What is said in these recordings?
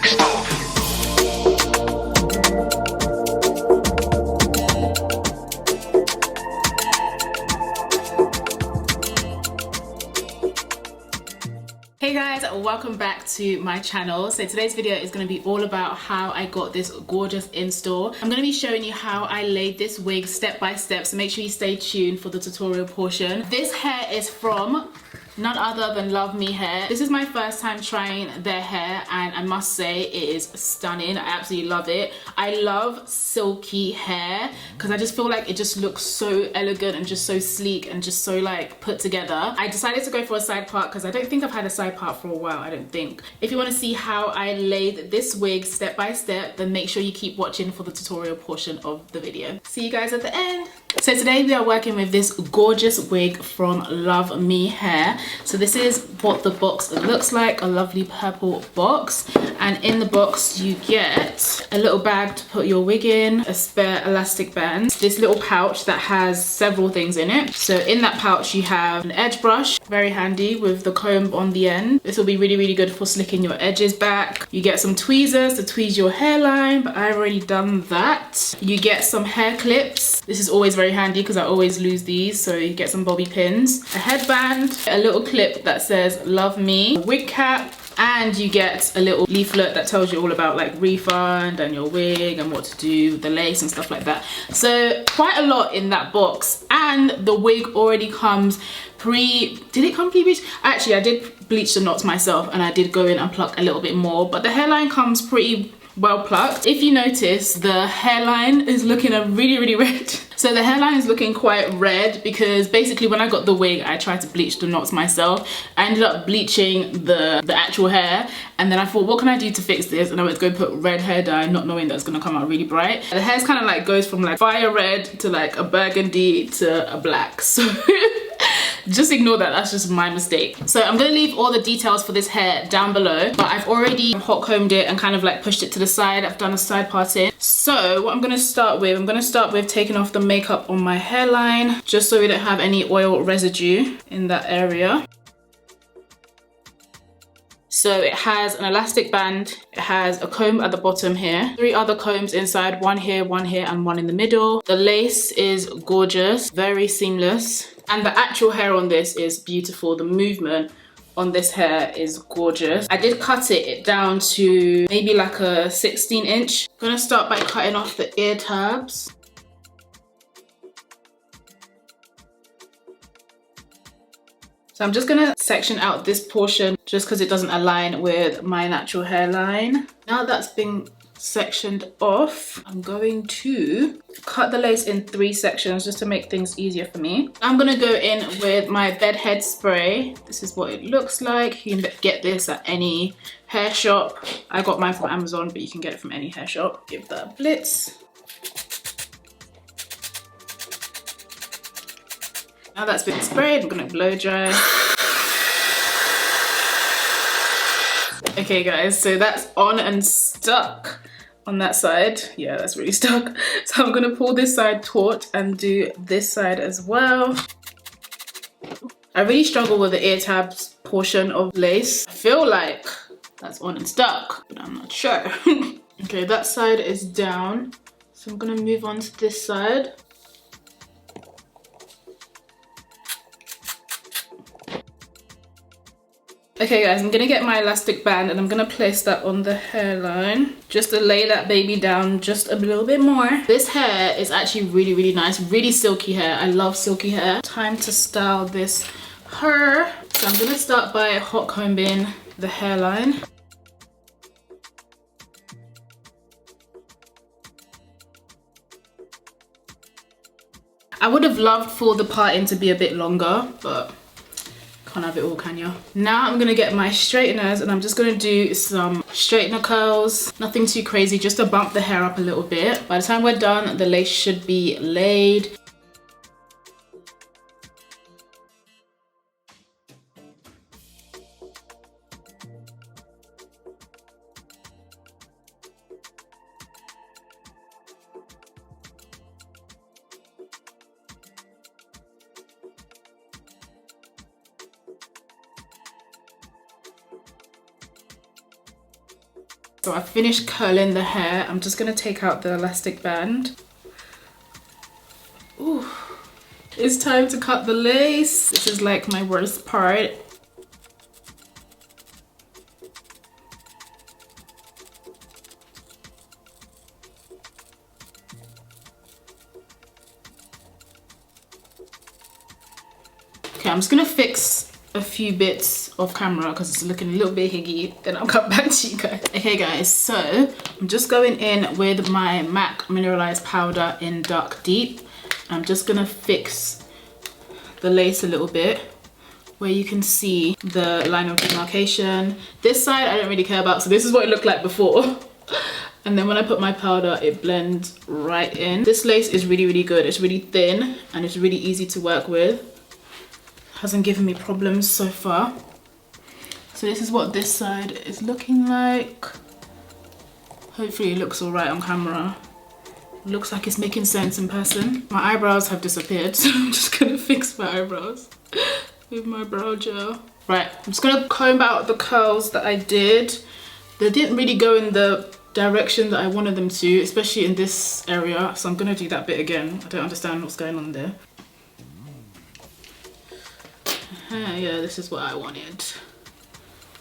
Hey guys, welcome back to my channel. So today's video is going to be all about how I got this gorgeous install. I'm going to be showing you how I laid this wig step by step, so make sure you stay tuned for the tutorial portion. This hair is from none other than Luvmehair. This is my first time trying their hair and I must say it is stunning. I absolutely love it. I love silky hair because I just feel like it just looks so elegant and just so sleek and just so like put together. I decided to go for a side part because I don't think I've had a side part for a while, I don't think. If you want to see how I laid this wig step by step, then make sure you keep watching for the tutorial portion of the video. See you guys at the end. So today we are working with this gorgeous wig from Luvmehair. So this is what the box looks like, a lovely purple box. And in the box you get a little bag to put your wig in, a spare elastic band, this little pouch that has several things in it. So in that pouch you have an edge brush, very handy with the comb on the end. This will be really good for slicking your edges back. You get some tweezers to tweeze your hairline, but I've already done that. You get some hair clips. This is always very handy because I always lose these, so you get some bobby pins, a headband, a little clip that says love me, a wig cap, and you get a little leaflet that tells you all about like refund and your wig and what to do with the lace and stuff like that. So quite a lot in that box, and the wig already comes did it come pre-bleached? Actually I did bleach the knots myself and I did go in and pluck a little bit more, but the hairline comes pretty well plucked. If you notice, the hairline is looking really red. So the hairline is looking quite red because basically when I got the wig I tried to bleach the knots myself. I ended up bleaching the actual hair, and then I thought, what can I do to fix this? And I went to go put red hair dye, not knowing that's gonna come out really bright. The hair's kind of like goes from like fire red to like a burgundy to a black, so just ignore that, that's just my mistake. So I'm gonna leave all the details for this hair down below, but I've already hot combed it and kind of like pushed it to the side. I've done a side parting. So what I'm gonna start with taking off the makeup on my hairline, just so we don't have any oil residue in that area. So it has an elastic band, it has a comb at the bottom here, 3 other combs inside, one here, and one in the middle. The lace is gorgeous, very seamless. And the actual hair on this is beautiful. The movement on this hair is gorgeous. I did cut it down to maybe like a 16-inch. I'm gonna start by cutting off the ear tabs. So I'm just gonna section out this portion just because it doesn't align with my natural hairline. Now that's been sectioned off, I'm going to cut the lace in 3 sections just to make things easier for me. I'm gonna go in with my bedhead spray. This is what it looks like. You can get this at any hair shop. I got mine from Amazon, but you can get it from any hair shop. Give that a blitz. Now that's been sprayed, I'm gonna blow dry. Okay guys, so that's on and stuck on that side. Yeah, that's really stuck. So I'm gonna pull this side taut and do this side as well. I really struggle with the ear tabs portion of lace. I feel like that's on and stuck, but I'm not sure. Okay, that side is down. So I'm gonna move on to this side. Okay guys, I'm gonna get my elastic band and I'm gonna place that on the hairline just to lay that baby down just a little bit more. This hair is actually really nice, really silky hair. I love silky hair. Time to style this hair. So I'm gonna start by hot combing the hairline. I would have loved for the parting to be a bit longer, but can't have it all, can you? Now I'm gonna get my straighteners and I'm just gonna do some straightener curls. Nothing too crazy, just to bump the hair up a little bit. By the time we're done, the lace should be laid. So I finished curling the hair. I'm just gonna take out the elastic band. Ooh. It's time to cut the lace. This is like my worst part. Okay, I'm just gonna fix a few bits off camera because it's looking a little bit higgy, then I'll come back to you guys. Okay guys, so I'm just going in with my MAC mineralized powder in Dark Deep. I'm just gonna fix the lace a little bit where you can see the line of demarcation. This side I don't really care about, so this is what it looked like before. And then when I put my powder, it blends right in. This lace is really, really good. It's really thin and it's really easy to work with. Hasn't given me problems so far. So this is what this side is looking like. Hopefully it looks all right on camera. Looks like it's making sense in person. My eyebrows have disappeared, so I'm just gonna fix my eyebrows with my brow gel. Right, I'm just gonna comb out the curls that I did. They didn't really go in the direction that I wanted them to, especially in this area, so I'm gonna do that bit again. I don't understand what's going on there. Yeah, this is what I wanted.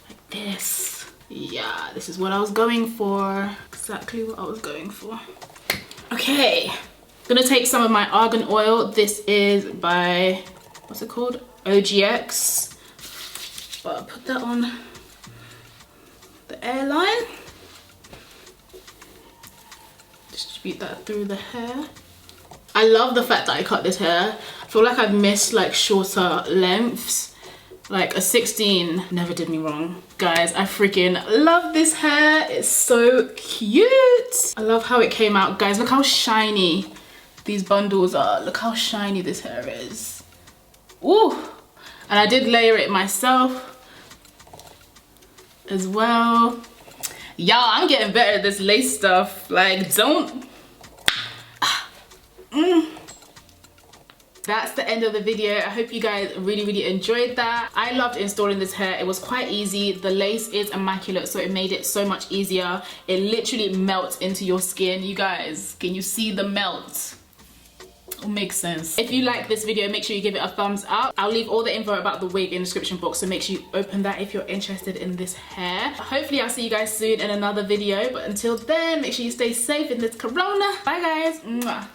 Like this. Yeah, this is what I was going for. Exactly what I was going for. Okay, I'm gonna take some of my argan oil. This is by, what's it called? OGX. But I'll put that on the airline. Distribute that through the hair. I love the fact that I cut this hair. I feel like I've missed like shorter lengths. Like a 16 never did me wrong. Guys, I freaking love this hair. It's so cute. I love how it came out. Guys, look how shiny these bundles are. Look how shiny this hair is. Ooh. And I did layer it myself as well. Y'all, I'm getting better at this lace stuff. Like, don't. That's the end of the video. I hope you guys really enjoyed that. I loved installing this hair. It was quite easy. The lace is immaculate, so it made it so much easier. It literally melts into your skin. You guys, can you see the melt? It makes sense. If you like this video, make sure you give it a thumbs up. I'll leave all the info about the wig in the description box, so make sure you open that if you're interested in this hair. Hopefully I'll see you guys soon in another video, but until then, make sure you stay safe in this corona. Bye guys. Mwah.